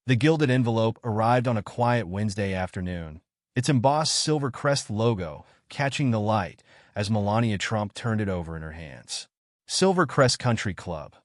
The gilded envelope arrived on a quiet Wednesday afternoon, its embossed silver crest logo catching the light as Melania Trump turned it over in her hands. Silver Crest Country Club.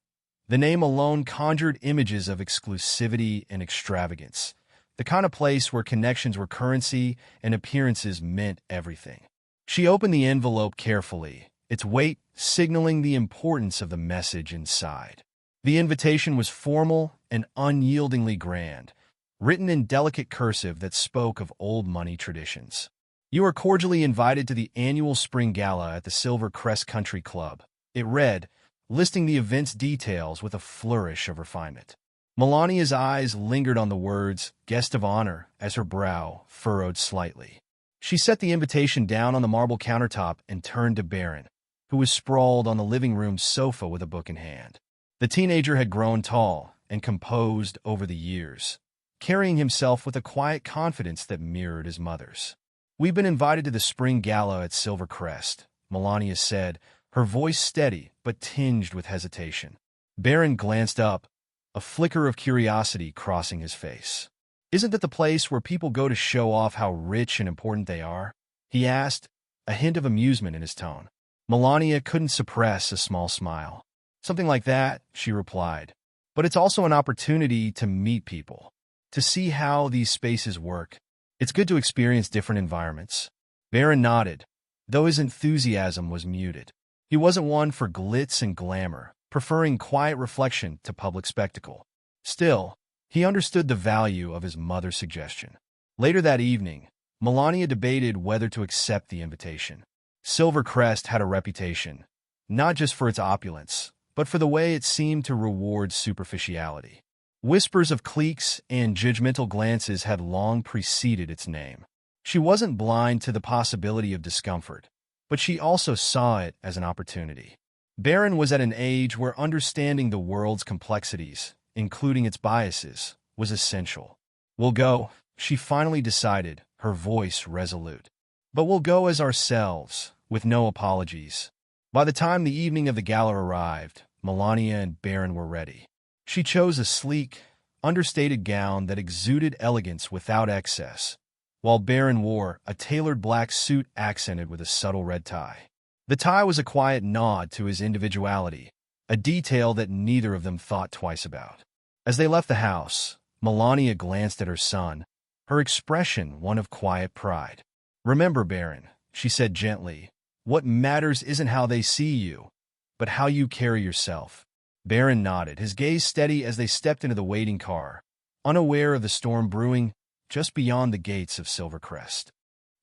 The name alone conjured images of exclusivity and extravagance, the kind of place where connections were currency and appearances meant everything. She opened the envelope carefully, its weight signaling the importance of the message inside. The invitation was formal and unyieldingly grand, written in delicate cursive that spoke of old money traditions. You are cordially invited to the annual spring gala at the Silver Crest Country Club, it read, listing the event's details with a flourish of refinement. Melania's eyes lingered on the words, guest of honor, as her brow furrowed slightly. She set the invitation down on the marble countertop and turned to Barron, who was sprawled on the living room sofa with a book in hand. The teenager had grown tall and composed over the years, carrying himself with a quiet confidence that mirrored his mother's. We've been invited to the spring gala at Silver Crest, Melania said, her voice steady but tinged with hesitation. Barron glanced up, a flicker of curiosity crossing his face. Isn't that the place where people go to show off how rich and important they are? He asked, a hint of amusement in his tone. Melania couldn't suppress a small smile. Something like that, she replied. But it's also an opportunity to meet people, to see how these spaces work. It's good to experience different environments. Barron nodded, though his enthusiasm was muted. He wasn't one for glitz and glamour, preferring quiet reflection to public spectacle. Still, he understood the value of his mother's suggestion. Later that evening, Melania debated whether to accept the invitation. Silver Crest had a reputation, not just for its opulence, but for the way it seemed to reward superficiality. Whispers of cliques and judgmental glances had long preceded its name. She wasn't blind to the possibility of discomfort, but she also saw it as an opportunity. Barron was at an age where understanding the world's complexities, including its biases, was essential. We'll go, she finally decided, her voice resolute. But we'll go as ourselves, with no apologies. By the time the evening of the gala arrived, Melania and Barron were ready. She chose a sleek, understated gown that exuded elegance without excess, while Barron wore a tailored black suit accented with a subtle red tie. The tie was a quiet nod to his individuality, a detail that neither of them thought twice about. As they left the house, Melania glanced at her son, her expression one of quiet pride. Remember, Barron, she said gently, what matters isn't how they see you, but how you carry yourself. Barron nodded, his gaze steady as they stepped into the waiting car, unaware of the storm brewing just beyond the gates of Silver Crest.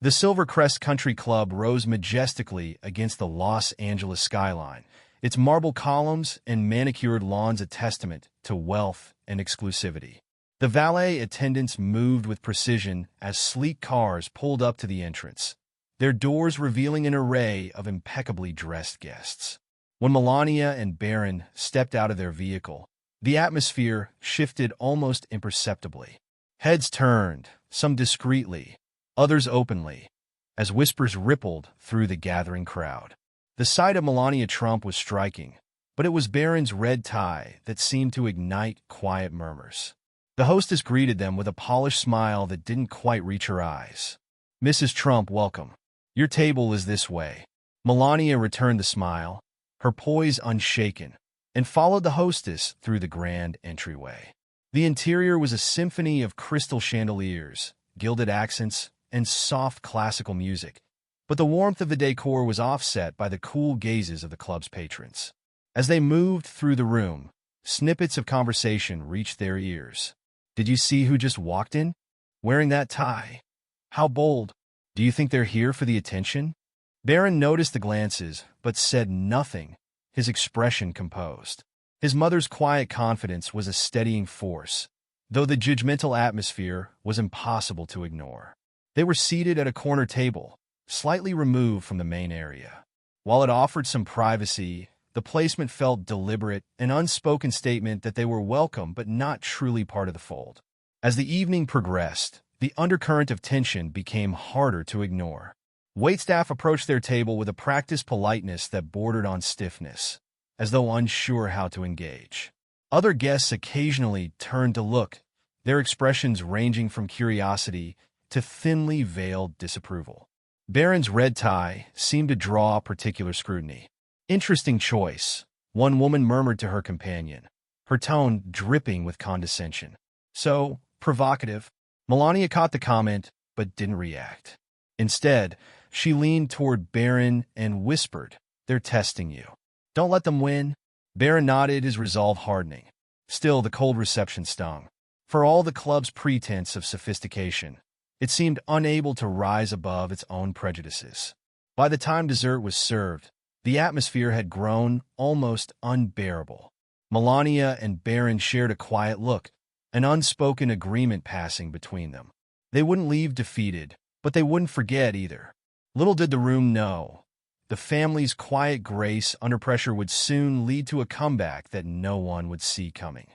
The Silver Crest Country Club rose majestically against the Los Angeles skyline, its marble columns and manicured lawns a testament to wealth and exclusivity. The valet attendants moved with precision as sleek cars pulled up to the entrance, their doors revealing an array of impeccably dressed guests. When Melania and Barron stepped out of their vehicle, the atmosphere shifted almost imperceptibly. Heads turned, some discreetly, others openly, as whispers rippled through the gathering crowd. The sight of Melania Trump was striking, but it was Barron's red tie that seemed to ignite quiet murmurs. The hostess greeted them with a polished smile that didn't quite reach her eyes. Mrs. Trump, welcome. Your table is this way. Melania returned the smile, her poise unshaken, and followed the hostess through the grand entryway. The interior was a symphony of crystal chandeliers, gilded accents, and soft classical music, but the warmth of the decor was offset by the cool gazes of the club's patrons. As they moved through the room, snippets of conversation reached their ears. Did you see who just walked in? Wearing that tie? How bold. Do you think they're here for the attention? Barron noticed the glances, but said nothing, his expression composed. His mother's quiet confidence was a steadying force, though the judgmental atmosphere was impossible to ignore. They were seated at a corner table, slightly removed from the main area. While it offered some privacy, the placement felt deliberate, an unspoken statement that they were welcome but not truly part of the fold. As the evening progressed, the undercurrent of tension became harder to ignore. Waitstaff approached their table with a practiced politeness that bordered on stiffness, as though unsure how to engage. Other guests occasionally turned to look, their expressions ranging from curiosity to thinly veiled disapproval. Barron's red tie seemed to draw particular scrutiny. "Interesting choice," one woman murmured to her companion, her tone dripping with condescension. "So provocative." Melania caught the comment, but didn't react. Instead, she leaned toward Barron and whispered, "They're testing you. Don't let them win." Barron nodded, his resolve hardening. Still, the cold reception stung. For all the club's pretense of sophistication, it seemed unable to rise above its own prejudices. By the time dessert was served, the atmosphere had grown almost unbearable. Melania and Barron shared a quiet look, an unspoken agreement passing between them. They wouldn't leave defeated, but they wouldn't forget either. Little did the room know, the family's quiet grace under pressure would soon lead to a comeback that no one would see coming.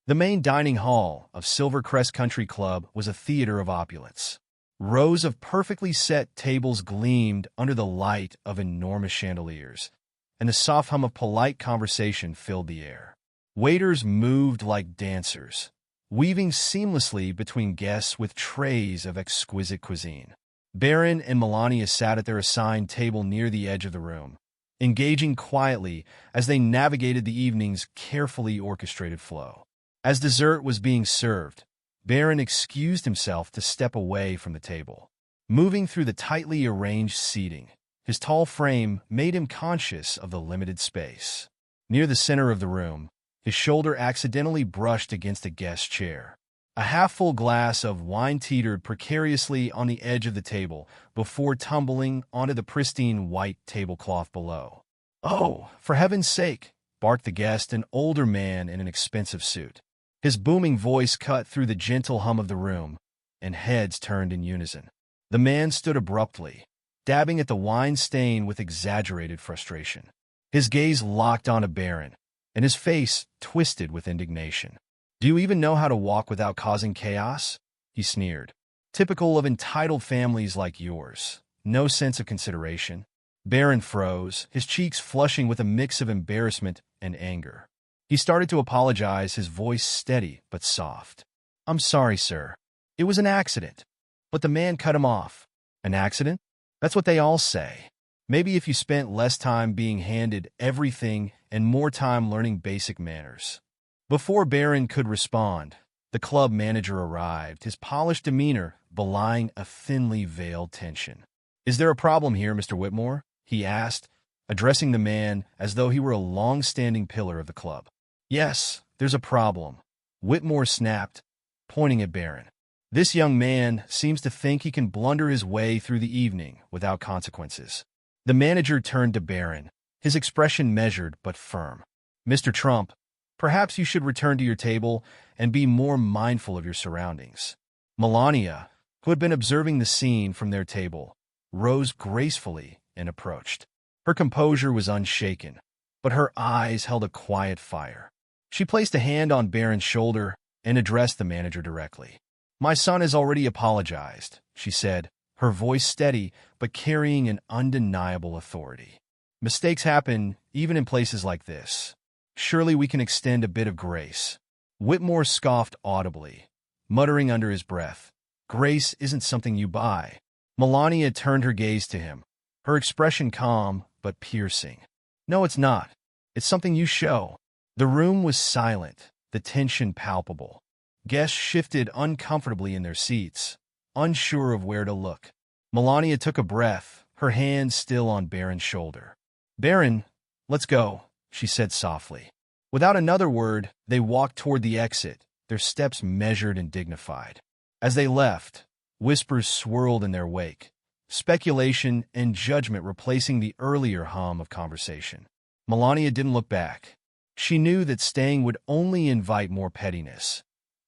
The main dining hall of Silvercrest Country Club was a theater of opulence. Rows of perfectly set tables gleamed under the light of enormous chandeliers, and the soft hum of polite conversation filled the air. Waiters moved like dancers, weaving seamlessly between guests with trays of exquisite cuisine. Barron and Melania sat at their assigned table near the edge of the room, engaging quietly as they navigated the evening's carefully orchestrated flow. As dessert was being served, Barron excused himself to step away from the table. Moving through the tightly arranged seating, his tall frame made him conscious of the limited space. Near the center of the room, his shoulder accidentally brushed against a guest chair. A half-full glass of wine teetered precariously on the edge of the table before tumbling onto the pristine white tablecloth below. "Oh, for heaven's sake!" barked the guest, an older man in an expensive suit. His booming voice cut through the gentle hum of the room, and heads turned in unison. The man stood abruptly, dabbing at the wine stain with exaggerated frustration. His gaze locked onto Barron, and his face twisted with indignation. "Do you even know how to walk without causing chaos?" he sneered. "Typical of entitled families like yours. No sense of consideration." Barron froze, his cheeks flushing with a mix of embarrassment and anger. He started to apologize, his voice steady but soft. "I'm sorry, sir. It was an accident." But the man cut him off. "An accident? That's what they all say. Maybe if you spent less time being handed everything and more time learning basic manners." Before Barron could respond, the club manager arrived, his polished demeanor belying a thinly veiled tension. "Is there a problem here, Mr. Whitmore?" he asked, addressing the man as though he were a long-standing pillar of the club. "Yes, there's a problem," Whitmore snapped, pointing at Barron. "This young man seems to think he can blunder his way through the evening without consequences." The manager turned to Barron, his expression measured but firm. "Mr. Trump, perhaps you should return to your table and be more mindful of your surroundings." Melania, who had been observing the scene from their table, rose gracefully and approached. Her composure was unshaken, but her eyes held a quiet fire. She placed a hand on Barron's shoulder and addressed the manager directly. "My son has already apologized," she said, her voice steady but carrying an undeniable authority. "Mistakes happen even in places like this. Surely we can extend a bit of grace." Whitmore scoffed audibly, muttering under his breath, "Grace isn't something you buy." Melania turned her gaze to him, her expression calm but piercing. "No, it's not. It's something you show." The room was silent, the tension palpable. Guests shifted uncomfortably in their seats, unsure of where to look. Melania took a breath, her hand still on Barron's shoulder. "Barron, let's go," she said softly. Without another word, they walked toward the exit, their steps measured and dignified. As they left, whispers swirled in their wake, speculation and judgment replacing the earlier hum of conversation. Melania didn't look back. She knew that staying would only invite more pettiness,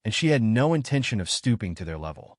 and she had no intention of stooping to their level.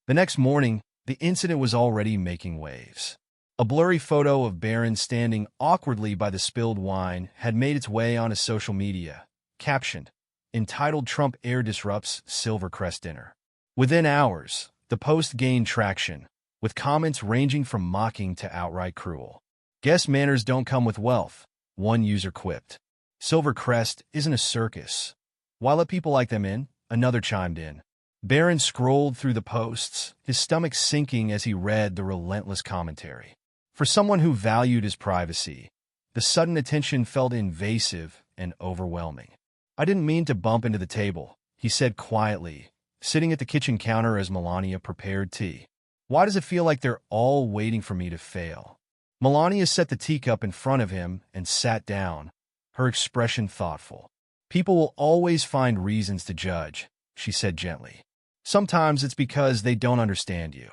The next morning, the incident was already making waves. A blurry photo of Barron standing awkwardly by the spilled wine had made its way onto social media, captioned, entitled "Trump Air Disrupts Silvercrest Dinner." Within hours, the post gained traction, with comments ranging from mocking to outright cruel. "Guest manners don't come with wealth," one user quipped. "Silvercrest isn't a circus. Why let people like them in?" another chimed in. Barron scrolled through the posts, his stomach sinking as he read the relentless commentary. For someone who valued his privacy, the sudden attention felt invasive and overwhelming. "I didn't mean to bump into the table," he said quietly, sitting at the kitchen counter as Melania prepared tea. "Why does it feel like they're all waiting for me to fail?" Melania set the teacup in front of him and sat down, her expression thoughtful. "People will always find reasons to judge," she said gently. "Sometimes it's because they don't understand you.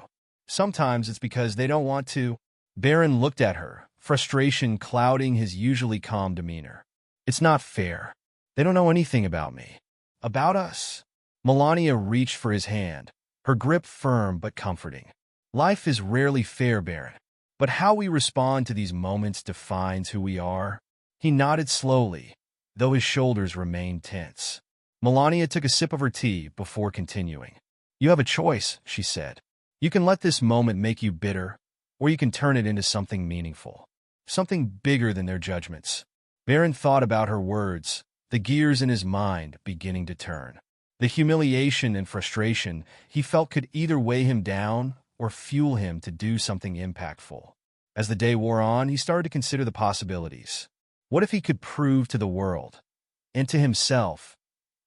Sometimes it's because they don't want to." Barron looked at her, frustration clouding his usually calm demeanor. "It's not fair. They don't know anything about me. About us." Melania reached for his hand, her grip firm but comforting. "Life is rarely fair, Barron. But how we respond to these moments defines who we are." He nodded slowly, though his shoulders remained tense. Melania took a sip of her tea before continuing. "You have a choice," she said. "You can let this moment make you bitter, or you can turn it into something meaningful. Something bigger than their judgments." Barron thought about her words, the gears in his mind beginning to turn. The humiliation and frustration he felt could either weigh him down or fuel him to do something impactful. As the day wore on, he started to consider the possibilities. What if he could prove to the world, and to himself,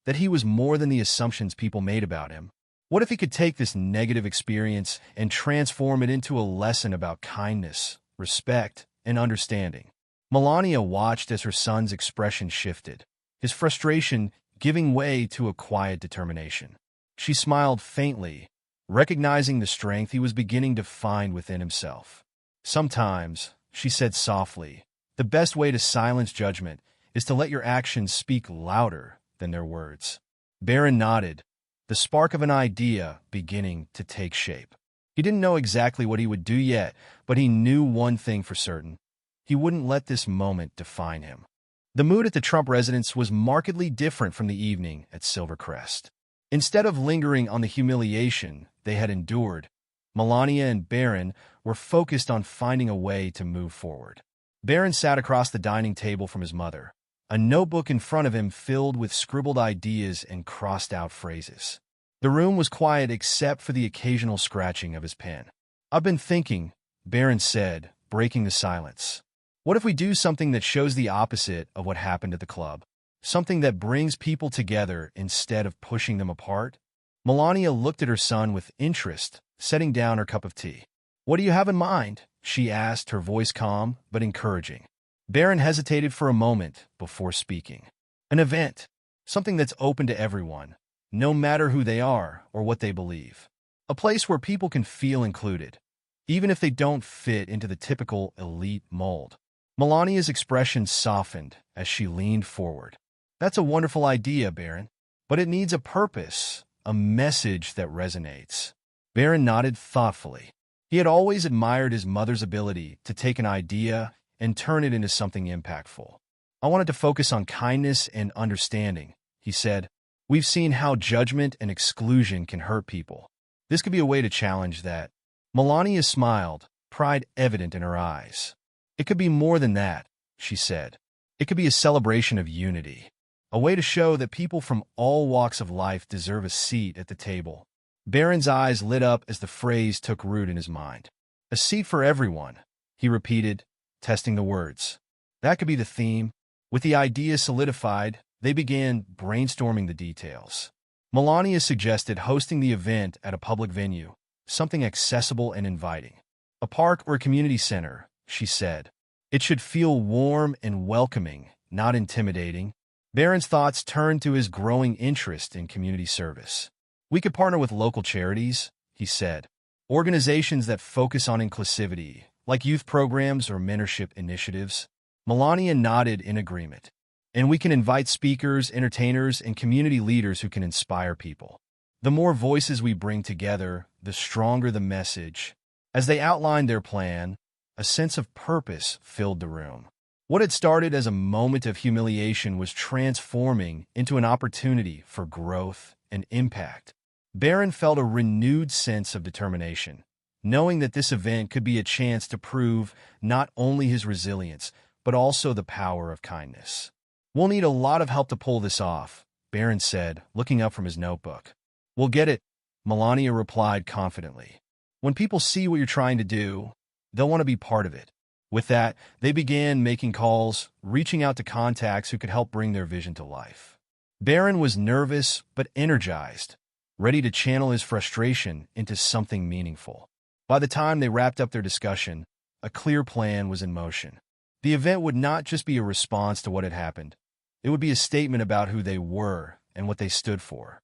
that he was more than the assumptions people made about him? What if he could take this negative experience and transform it into a lesson about kindness, respect, and understanding? Melania watched as her son's expression shifted, his frustration giving way to a quiet determination. She smiled faintly, recognizing the strength he was beginning to find within himself. "Sometimes," she said softly, "the best way to silence judgment is to let your actions speak louder than their words." Barron nodded, the spark of an idea beginning to take shape. He didn't know exactly what he would do yet, but he knew one thing for certain. He wouldn't let this moment define him. The mood at the Trump residence was markedly different from the evening at Silvercrest. Instead of lingering on the humiliation they had endured, Melania and Barron were focused on finding a way to move forward. Barron sat across the dining table from his mother, a notebook in front of him filled with scribbled ideas and crossed-out phrases. The room was quiet except for the occasional scratching of his pen. "I've been thinking," Barron said, breaking the silence. "What if we do something that shows the opposite of what happened at the club? Something that brings people together instead of pushing them apart?" Melania looked at her son with interest, setting down her cup of tea. "What do you have in mind?" she asked, her voice calm but encouraging. Barron hesitated for a moment before speaking. "An event. Something that's open to everyone, no matter who they are or what they believe. A place where people can feel included, even if they don't fit into the typical elite mold." Melania's expression softened as she leaned forward. "That's a wonderful idea, Barron. But it needs a purpose, a message that resonates." Barron nodded thoughtfully. He had always admired his mother's ability to take an idea and turn it into something impactful. "I wanted to focus on kindness and understanding," he said. "We've seen how judgment and exclusion can hurt people. This could be a way to challenge that." Melania smiled, pride evident in her eyes. "It could be more than that," she said. "It could be a celebration of unity, a way to show that people from all walks of life deserve a seat at the table." Barron's eyes lit up as the phrase took root in his mind. "A seat for everyone," he repeated, testing the words. That could be the theme. With the idea solidified, they began brainstorming the details. Melania suggested hosting the event at a public venue, something accessible and inviting. "A park or a community center," she said. "It should feel warm and welcoming, not intimidating." Barron's thoughts turned to his growing interest in community service. "We could partner with local charities," he said. "Organizations that focus on inclusivity, like youth programs or mentorship initiatives." Melania nodded in agreement. "And we can invite speakers, entertainers, and community leaders who can inspire people. The more voices we bring together, the stronger the message." As they outlined their plan, a sense of purpose filled the room. What had started as a moment of humiliation was transforming into an opportunity for growth and impact. Barron felt a renewed sense of determination, knowing that this event could be a chance to prove not only his resilience, but also the power of kindness. "We'll need a lot of help to pull this off," Barron said, looking up from his notebook. "We'll get it," Melania replied confidently. When people see what you're trying to do, they'll want to be part of it. With that, they began making calls, reaching out to contacts who could help bring their vision to life. Barron was nervous but energized, ready to channel his frustration into something meaningful. By the time they wrapped up their discussion, a clear plan was in motion. The event would not just be a response to what had happened. It would be a statement about who they were and what they stood for.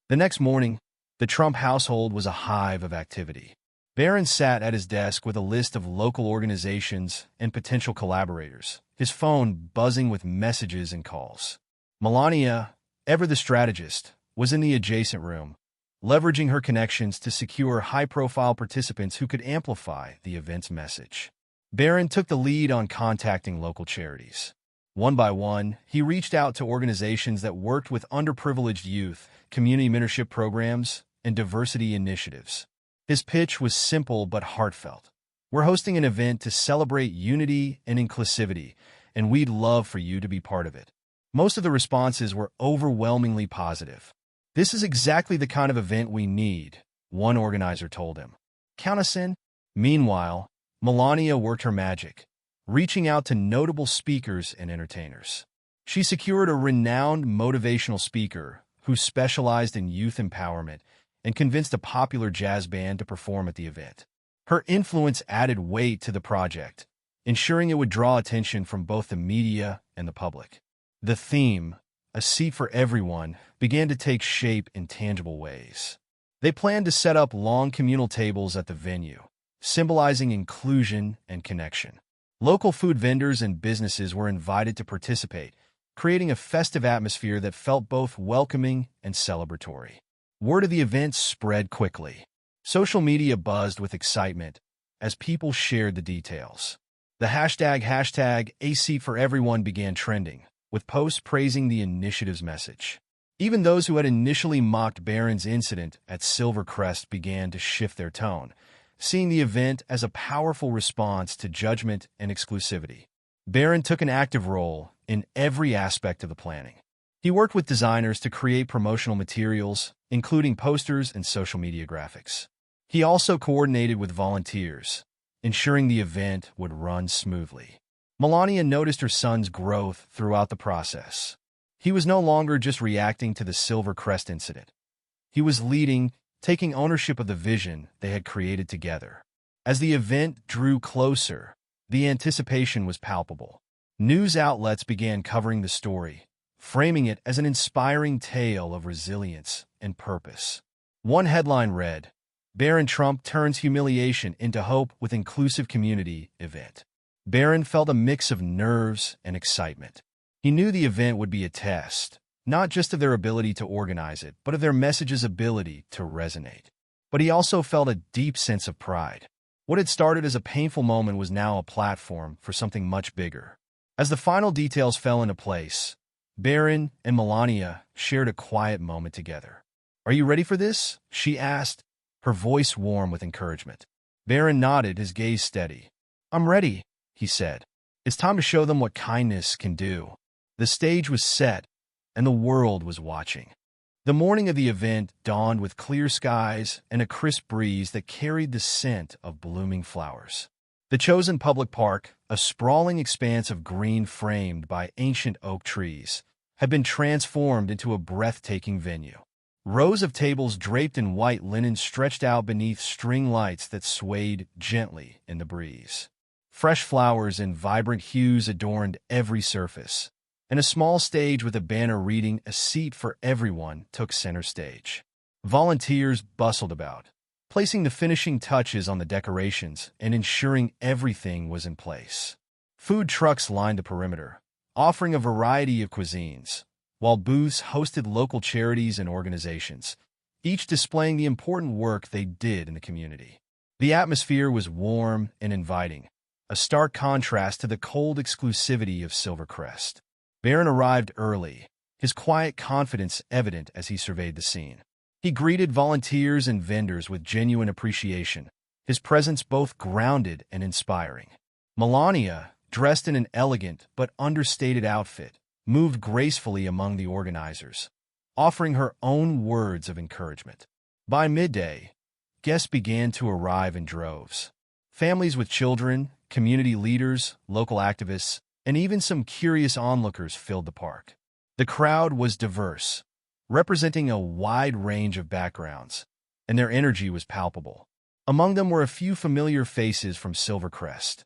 The next morning, the Trump household was a hive of activity. Barron sat at his desk with a list of local organizations and potential collaborators, his phone buzzing with messages and calls. Melania, ever the strategist, was in the adjacent room, leveraging her connections to secure high-profile participants who could amplify the event's message. Barron took the lead on contacting local charities. One by one, he reached out to organizations that worked with underprivileged youth, community mentorship programs, and diversity initiatives. His pitch was simple but heartfelt. We're hosting an event to celebrate unity and inclusivity, and we'd love for you to be part of it. Most of the responses were overwhelmingly positive. This is exactly the kind of event we need, one organizer told him. Count us in. Meanwhile, Melania worked her magic, reaching out to notable speakers and entertainers. She secured a renowned motivational speaker who specialized in youth empowerment and convinced a popular jazz band to perform at the event. Her influence added weight to the project, ensuring it would draw attention from both the media and the public. The theme, a seat for everyone, began to take shape in tangible ways. They planned to set up long communal tables at the venue, symbolizing inclusion and connection. Local food vendors and businesses were invited to participate, creating a festive atmosphere that felt both welcoming and celebratory. Word of the event spread quickly. Social media buzzed with excitement as people shared the details. The hashtag A Seat for Everyone began trending, with posts praising the initiative's message. Even those who had initially mocked Barron's incident at Silvercrest began to shift their tone, seeing the event as a powerful response to judgment and exclusivity. Barron took an active role in every aspect of the planning. He worked with designers to create promotional materials, including posters and social media graphics. He also coordinated with volunteers, ensuring the event would run smoothly. Melania noticed her son's growth throughout the process. He was no longer just reacting to the Silvercrest incident. He was leading, taking ownership of the vision they had created together. As the event drew closer, the anticipation was palpable. News outlets began covering the story, framing it as an inspiring tale of resilience and purpose. One headline read, "Barron Trump turns humiliation into hope with inclusive community event." Barron felt a mix of nerves and excitement. He knew the event would be a test, not just of their ability to organize it, but of their message's ability to resonate. But he also felt a deep sense of pride. What had started as a painful moment was now a platform for something much bigger. As the final details fell into place, Barron and Melania shared a quiet moment together. "Are you ready for this?" she asked, her voice warm with encouragement. Barron nodded, his gaze steady. "I'm ready," he said. "It's time to show them what kindness can do." The stage was set, and the world was watching. The morning of the event dawned with clear skies and a crisp breeze that carried the scent of blooming flowers. The chosen public park, a sprawling expanse of green framed by ancient oak trees, had been transformed into a breathtaking venue. Rows of tables draped in white linen stretched out beneath string lights that swayed gently in the breeze. Fresh flowers in vibrant hues adorned every surface, and a small stage with a banner reading "A Seat for Everyone" took center stage. Volunteers bustled about, placing the finishing touches on the decorations and ensuring everything was in place. Food trucks lined the perimeter, offering a variety of cuisines, while booths hosted local charities and organizations, each displaying the important work they did in the community. The atmosphere was warm and inviting, a stark contrast to the cold exclusivity of Silvercrest. Barron arrived early, his quiet confidence evident as he surveyed the scene. He greeted volunteers and vendors with genuine appreciation, his presence both grounded and inspiring. Melania, dressed in an elegant but understated outfit, moved gracefully among the organizers, offering her own words of encouragement. By midday, guests began to arrive in droves. Families with children, community leaders, local activists, and even some curious onlookers filled the park. The crowd was diverse, representing a wide range of backgrounds, and their energy was palpable. Among them were a few familiar faces from Silvercrest,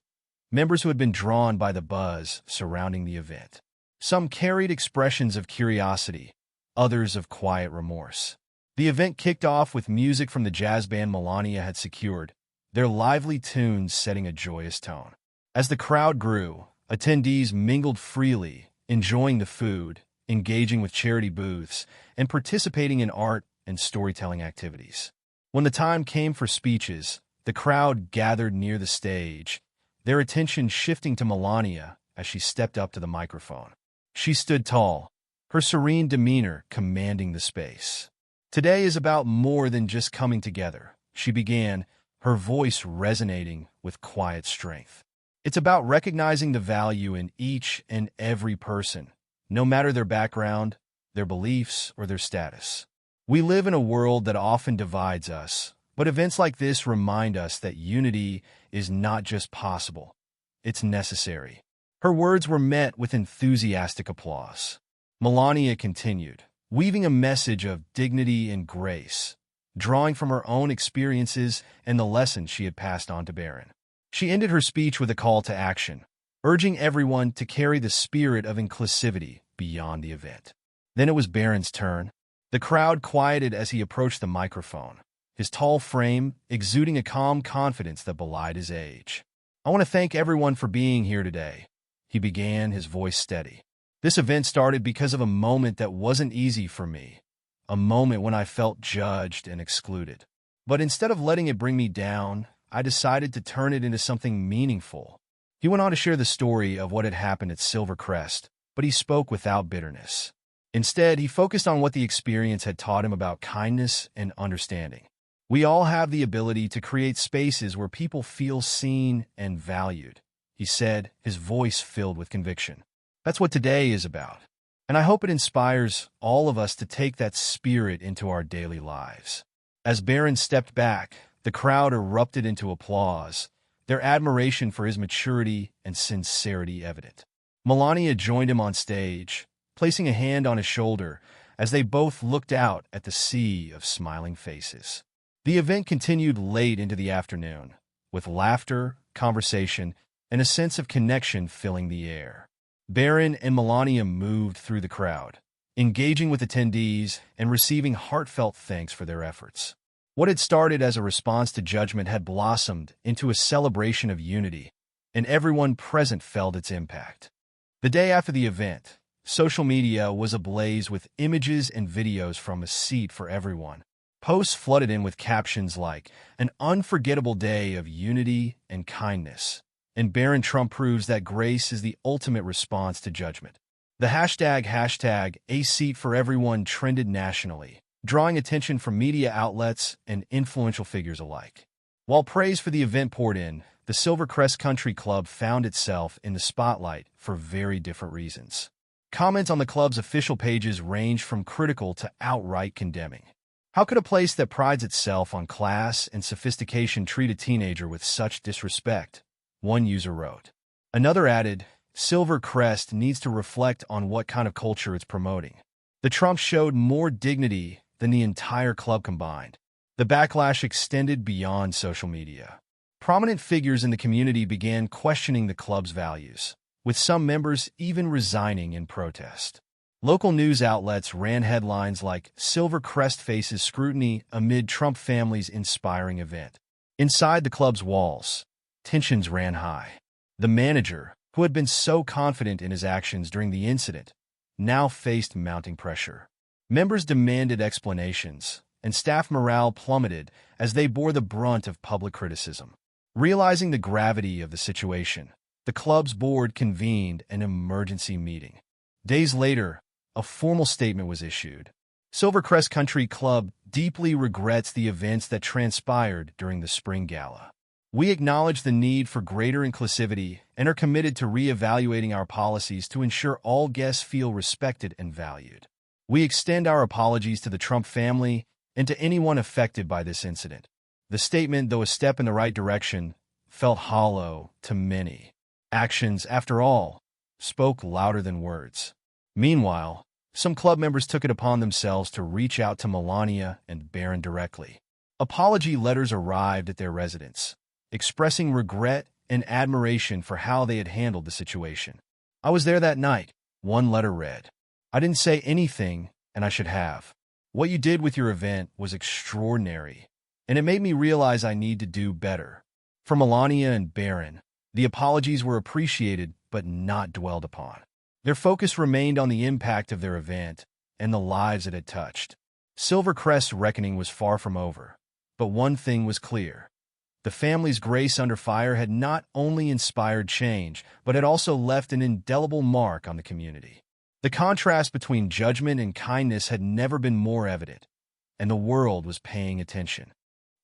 members who had been drawn by the buzz surrounding the event. Some carried expressions of curiosity, others of quiet remorse. The event kicked off with music from the jazz band Melania had secured, their lively tunes setting a joyous tone. As the crowd grew, attendees mingled freely, enjoying the food, engaging with charity booths, and participating in art and storytelling activities. When the time came for speeches, the crowd gathered near the stage, their attention shifting to Melania as she stepped up to the microphone. She stood tall, her serene demeanor commanding the space. "Today is about more than just coming together," she began, her voice resonating with quiet strength. "It's about recognizing the value in each and every person, no matter their background, their beliefs, or their status. We live in a world that often divides us, but events like this remind us that unity is not just possible, it's necessary." Her words were met with enthusiastic applause. Melania continued, weaving a message of dignity and grace, drawing from her own experiences and the lessons she had passed on to Barron. She ended her speech with a call to action, urging everyone to carry the spirit of inclusivity beyond the event. Then it was Barron's turn. The crowd quieted as he approached the microphone, his tall frame exuding a calm confidence that belied his age. "I want to thank everyone for being here today," he began, his voice steady. "This event started because of a moment that wasn't easy for me, a moment when I felt judged and excluded. But instead of letting it bring me down, I decided to turn it into something meaningful." He went on to share the story of what had happened at Silvercrest, but he spoke without bitterness. Instead, he focused on what the experience had taught him about kindness and understanding. "We all have the ability to create spaces where people feel seen and valued," he said, his voice filled with conviction. "That's what today is about. And I hope it inspires all of us to take that spirit into our daily lives." As Barron stepped back, the crowd erupted into applause, their admiration for his maturity and sincerity evident. Melania joined him on stage, placing a hand on his shoulder as they both looked out at the sea of smiling faces. The event continued late into the afternoon, with laughter, conversation, and a sense of connection filling the air. Barron and Melania moved through the crowd, engaging with attendees and receiving heartfelt thanks for their efforts. What had started as a response to judgment had blossomed into a celebration of unity, and everyone present felt its impact. The day after the event, social media was ablaze with images and videos from A Seat for Everyone. Posts flooded in with captions like, "An unforgettable day of unity and kindness," and Barron Trump proves that grace is the ultimate response to judgment. The hashtag A Seat for Everyone trended nationally, drawing attention from media outlets and influential figures alike. While praise for the event poured in, the Silvercrest Country Club found itself in the spotlight for very different reasons. Comments on the club's official pages ranged from critical to outright condemning. "How could a place that prides itself on class and sophistication treat a teenager with such disrespect?" one user wrote. Another added, "Silvercrest needs to reflect on what kind of culture it's promoting." The Trumps showed more dignity than the entire club combined. The backlash extended beyond social media. Prominent figures in the community began questioning the club's values, with some members even resigning in protest. Local news outlets ran headlines like "Silvercrest Faces Scrutiny Amid Trump Family's Inspiring Event." Inside the club's walls, tensions ran high. The manager, who had been so confident in his actions during the incident, now faced mounting pressure. Members demanded explanations, and staff morale plummeted as they bore the brunt of public criticism. Realizing the gravity of the situation, the club's board convened an emergency meeting. Days later, a formal statement was issued. Silvercrest Country Club deeply regrets the events that transpired during the spring gala. We acknowledge the need for greater inclusivity and are committed to re-evaluating our policies to ensure all guests feel respected and valued. We extend our apologies to the Trump family and to anyone affected by this incident. The statement, though a step in the right direction, felt hollow to many. Actions, after all, spoke louder than words. Meanwhile, some club members took it upon themselves to reach out to Melania and Barron directly. Apology letters arrived at their residence, expressing regret and admiration for how they had handled the situation. "I was there that night," one letter read. "I didn't say anything, and I should have. What you did with your event was extraordinary, and it made me realize I need to do better." For Melania and Barron, the apologies were appreciated but not dwelled upon. Their focus remained on the impact of their event and the lives it had touched. Silvercrest's reckoning was far from over, but one thing was clear. The family's grace under fire had not only inspired change, but had also left an indelible mark on the community. The contrast between judgment and kindness had never been more evident, and the world was paying attention.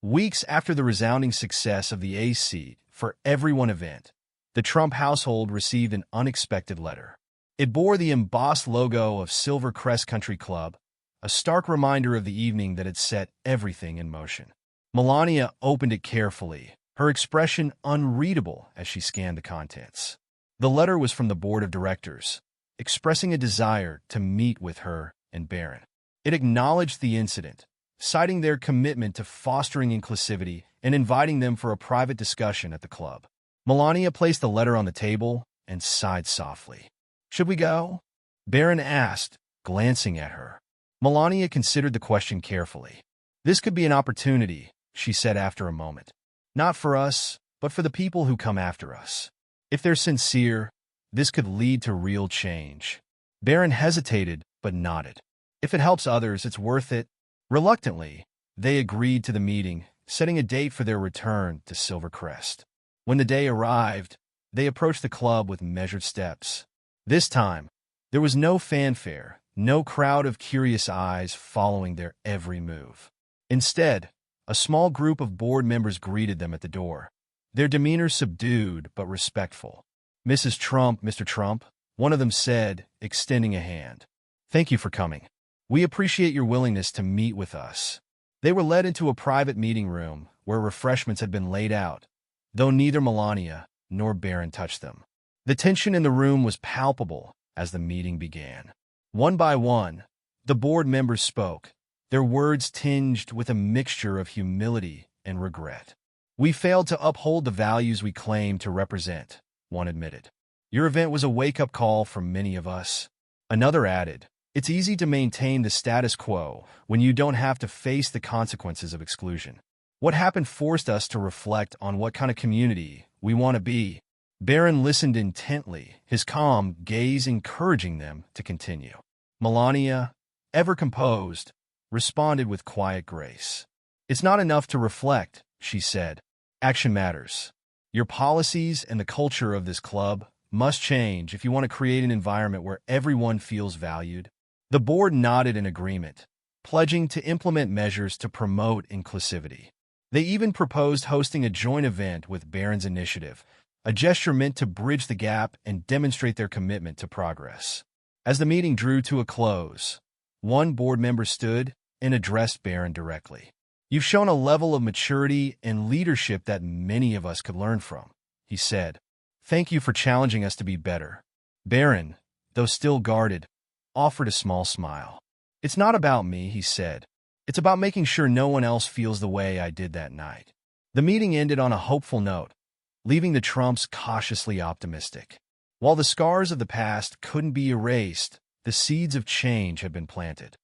Weeks after the resounding success of the Ace Seat for Everyone event, the Trump household received an unexpected letter. It bore the embossed logo of Silvercrest Country Club, a stark reminder of the evening that had set everything in motion. Melania opened it carefully, her expression unreadable as she scanned the contents. The letter was from the board of directors, expressing a desire to meet with her and Barron. It acknowledged the incident, citing their commitment to fostering inclusivity and inviting them for a private discussion at the club. Melania placed the letter on the table and sighed softly. "Should we go?" Barron asked, glancing at her. Melania considered the question carefully. "This could be an opportunity," she said after a moment. "Not for us, but for the people who come after us. If they're sincere, this could lead to real change." Barron hesitated, but nodded. "If it helps others, it's worth it." Reluctantly, they agreed to the meeting, setting a date for their return to Silvercrest. When the day arrived, they approached the club with measured steps. This time, there was no fanfare, no crowd of curious eyes following their every move. Instead, a small group of board members greeted them at the door, their demeanor subdued but respectful. "Mrs. Trump, Mr. Trump," one of them said, extending a hand. "Thank you for coming. We appreciate your willingness to meet with us." They were led into a private meeting room where refreshments had been laid out, though neither Melania nor Barron touched them. The tension in the room was palpable as the meeting began. One by one, the board members spoke, their words tinged with a mixture of humility and regret. "We failed to uphold the values we claim to represent," one admitted. "Your event was a wake-up call for many of us." Another added, "It's easy to maintain the status quo when you don't have to face the consequences of exclusion. What happened forced us to reflect on what kind of community we want to be." Barron listened intently, his calm gaze encouraging them to continue. Melania, ever composed, responded with quiet grace. "It's not enough to reflect," she said. "Action matters. Your policies and the culture of this club must change if you want to create an environment where everyone feels valued." The board nodded in agreement, pledging to implement measures to promote inclusivity. They even proposed hosting a joint event with Barron's initiative, a gesture meant to bridge the gap and demonstrate their commitment to progress. As the meeting drew to a close, one board member stood and addressed Barron directly. "You've shown a level of maturity and leadership that many of us could learn from," he said. "Thank you for challenging us to be better." Barron, though still guarded, offered a small smile. "It's not about me," he said. "It's about making sure no one else feels the way I did that night." The meeting ended on a hopeful note, leaving the Trumps cautiously optimistic. While the scars of the past couldn't be erased, the seeds of change had been planted.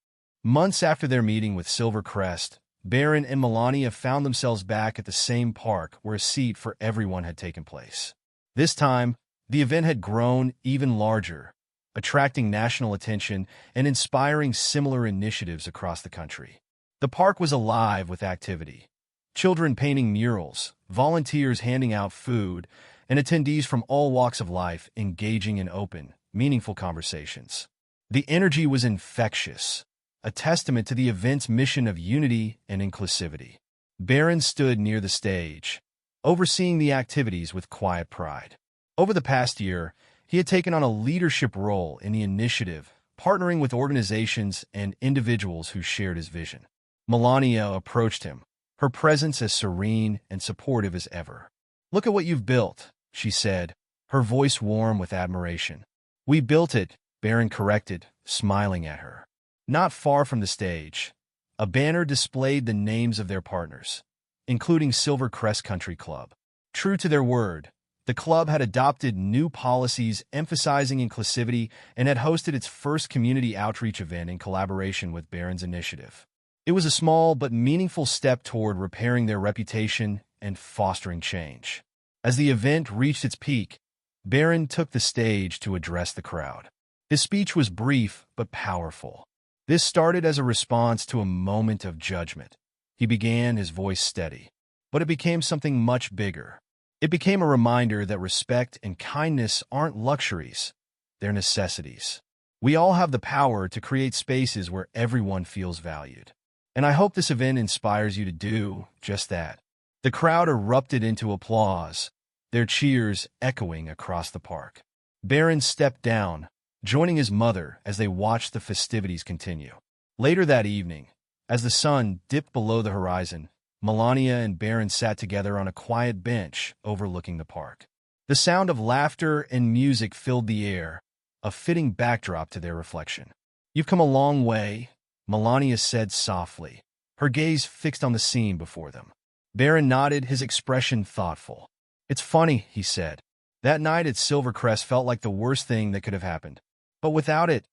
Months after their meeting with Silvercrest, Barron and Melania found themselves back at the same park where a seat for everyone had taken place. This time, the event had grown even larger, attracting national attention and inspiring similar initiatives across the country. The park was alive with activity. Children painting murals, volunteers handing out food, and attendees from all walks of life engaging in open, meaningful conversations. The energy was infectious, a testament to the event's mission of unity and inclusivity. Barron stood near the stage, overseeing the activities with quiet pride. Over the past year, he had taken on a leadership role in the initiative, partnering with organizations and individuals who shared his vision. Melania approached him, her presence as serene and supportive as ever. "Look at what you've built," she said, her voice warm with admiration. "We built it," Barron corrected, smiling at her. Not far from the stage, a banner displayed the names of their partners, including Silver Crest Country Club. True to their word, the club had adopted new policies emphasizing inclusivity and had hosted its first community outreach event in collaboration with Barron's initiative. It was a small but meaningful step toward repairing their reputation and fostering change. As the event reached its peak, Barron took the stage to address the crowd. His speech was brief but powerful. This started as a response to a moment of judgment. He began, his voice steady. But it became something much bigger. It became a reminder that respect and kindness aren't luxuries, they're necessities. We all have the power to create spaces where everyone feels valued. And I hope this event inspires you to do just that. The crowd erupted into applause, their cheers echoing across the park. Barron stepped down, joining his mother as they watched the festivities continue. Later that evening, as the sun dipped below the horizon, Melania and Barron sat together on a quiet bench overlooking the park. The sound of laughter and music filled the air, a fitting backdrop to their reflection. "You've come a long way," Melania said softly, her gaze fixed on the scene before them. Barron nodded, his expression thoughtful. "It's funny," he said. "That night at Silvercrest felt like the worst thing that could have happened. But without it,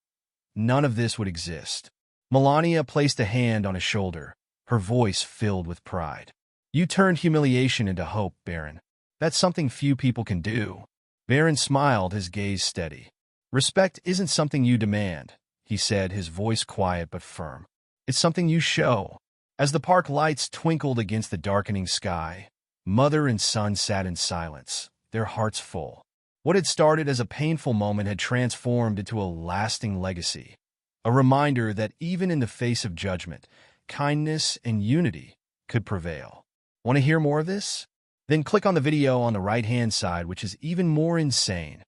none of this would exist." Melania placed a hand on his shoulder, her voice filled with pride. "You turned humiliation into hope, Barron. That's something few people can do." Barron smiled, his gaze steady. "Respect isn't something you demand," he said, his voice quiet but firm. "It's something you show." As the park lights twinkled against the darkening sky, mother and son sat in silence, their hearts full. What had started as a painful moment had transformed into a lasting legacy, a reminder that even in the face of judgment, kindness and unity could prevail. Want to hear more of this? Then click on the video on the right-hand side, which is even more insane.